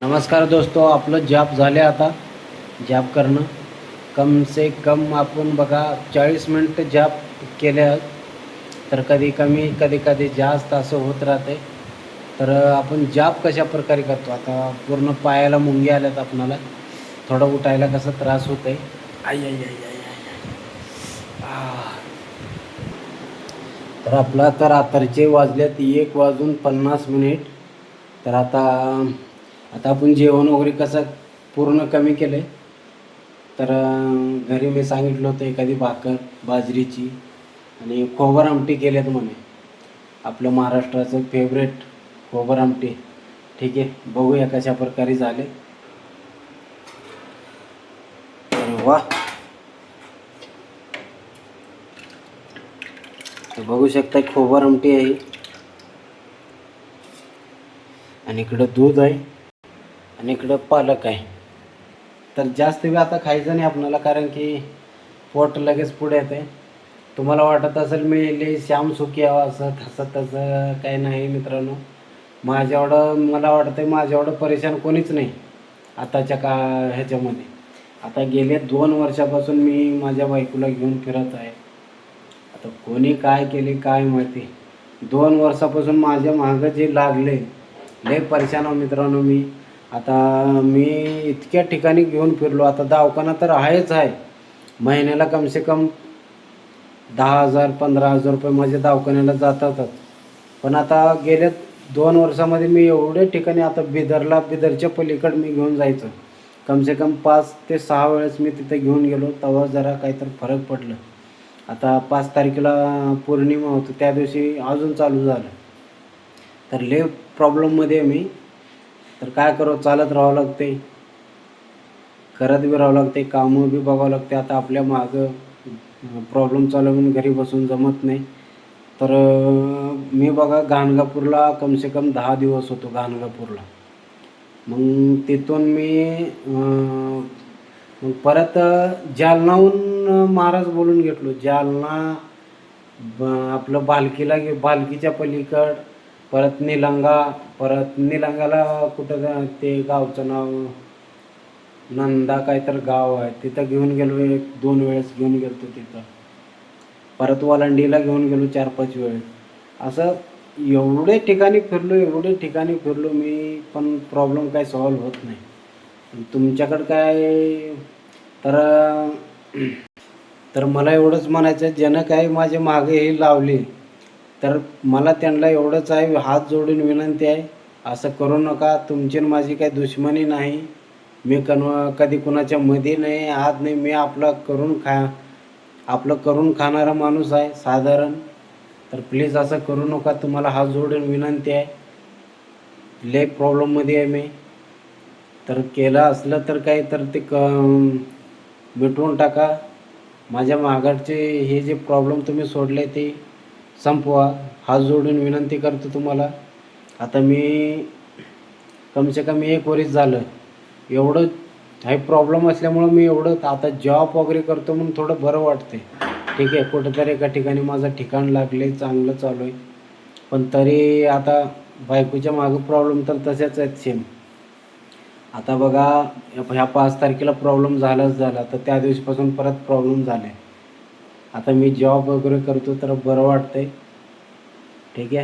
नमस्कार दोस्तों, आपलं जॉब झाले आता जॉब करणं कम से कम आपण बघा 40 मिनिट जॉब केले तर कधी कमी कधी कधी जास्त असं होत राहते. तर आपण जॉब कशा प्रकारे करतो, आता पूर्ण पायाला मुंगी आल्यात आपणाला, थोडं उठायला कसा त्रास होत आहे. आई आई आई आई आई आह. तर आपला तर रात्रीचे वाजल्यात 1:50. तर आता आता आपण जेवण वगैरे कसं पूर्ण कमी केलं आहे. तर घरी मी सांगितलं होतं एखादी भाकर बाजरीची आणि खोबर आमटी केल्यात म्हणे, आपलं महाराष्ट्राचं फेवरेट खोबर आमटी. ठीक आहे, बघूया कशा प्रकारे झाले. अरे वा, तर बघू शकता खोबर आमटी आहे आणि इकडं दूध आहे आणि इकडं पालक आहे. तर जास्त वेळ आता खायचं नाही आपल्याला, कारण की पोट लगेच पुढे येते. तुम्हाला वाटत असेल मी लई श्यामसुखी यावं, असं तसं तसं काही नाही मित्रांनो. मला वाटतं माझ्याएवढं परेशान कोणीच नाही आताच्या ह्याच्यामध्ये. आता गेले 2 वर्षापासून मी माझ्या बायकोला घेऊन फिरत आहे. आता कोणी काय केले काय माहिती, 2 वर्षापासून माझ्या मागं जे लागले, लय परेशान आहो मित्रांनो मी. आता मी इतक्या ठिकाणी घेऊन फिरलो, आता दवाखाना तर आहेच आहे. महिन्याला कम से कम 10,000-15,000 रुपये माझ्या दवाखान्याला जातातच. पण आता गेल्या 2 वर्षामध्ये मी एवढ्या ठिकाणी, आता बिदरच्या पलीकडे मी घेऊन जायचं, कम से कम 5 ते 6 वेळेस मी तिथे घेऊन गेलो. तेव्हा जरा काहीतरी फरक पडलं. आता 5 तारखेला पौर्णिमा होती, त्या दिवशी अजून चालू झालं. तर लय प्रॉब्लेममध्ये आहे मी. तर काय करावं, चालत राहावं लागते, करत बी राहावं लागते, कामं बी बघावं लागते. आता आपल्या मागं प्रॉब्लेम चालू म्हणून घरी बसून जमत नाही. तर मी बघा गाणगापूरला कम से कम 10 दिवस होतो गाणगापूरला. मग तिथून मी मग परत जालनाहून महाराज बोलून घेतलो. जालना आपलं भालकीच्या पलीकड, परत निलंगाला कुठं ते गावचं नाव नंदा काय तर गाव आहे, तिथं घेऊन गेलो. 1-2 वेळेस घेऊन गेलो तिथं. परत वालंडीला घेऊन गेलो 4-5 वेळेस. असं एवढे ठिकाणी फिरलो मी, पण प्रॉब्लेम काय सॉल्व्ह होत नाही. तुमच्याकडं काय, तर तर मला एवढंच म्हणायचं, ज्यानं काय माझ्या मागे हे लावले, तर मला त्यांना एवढंच आहे, हात जोडून विनंती आहे, असं करू नका. तुमची माझी काही दुश्मनी नाही. मी कधी कुणाच्या मध्ये नाही, हात नाही. मी आपलं करून खाणारा माणूस आहे साधारण. तर प्लीज असं करू नका, तुम्हाला हात जोडून विनंती आहे. लय प्रॉब्लेममध्ये आहे मी. तर केलं असलं तर काय तर ते मिटवून टाका. माझ्या माघारचे हे जे प्रॉब्लेम तुम्ही सोडले ते संपवा, हात जोडून विनंती करतो तुम्हाला. आता मी कम से कम 1 वर्ष झालं एवढं काही प्रॉब्लेम असल्यामुळं मी एवढं आता जॉब वगैरे करतो म्हणून थोडं बरं वाटते. ठीक आहे, कुठंतरी एका ठिकाणी माझं ठिकाण लागले, चांगलं चालू आहे. पण तरी आता बायकोच्या मागं प्रॉब्लेम तर तसेच आहेत सेम. आता बघा, ह्या 5 तारखेला प्रॉब्लेम झाला, तर त्या दिवशीपासून परत प्रॉब्लेम झाले. आता मी जॉब वगैरे करतो तर बरं वाटतंय. ठीक आहे.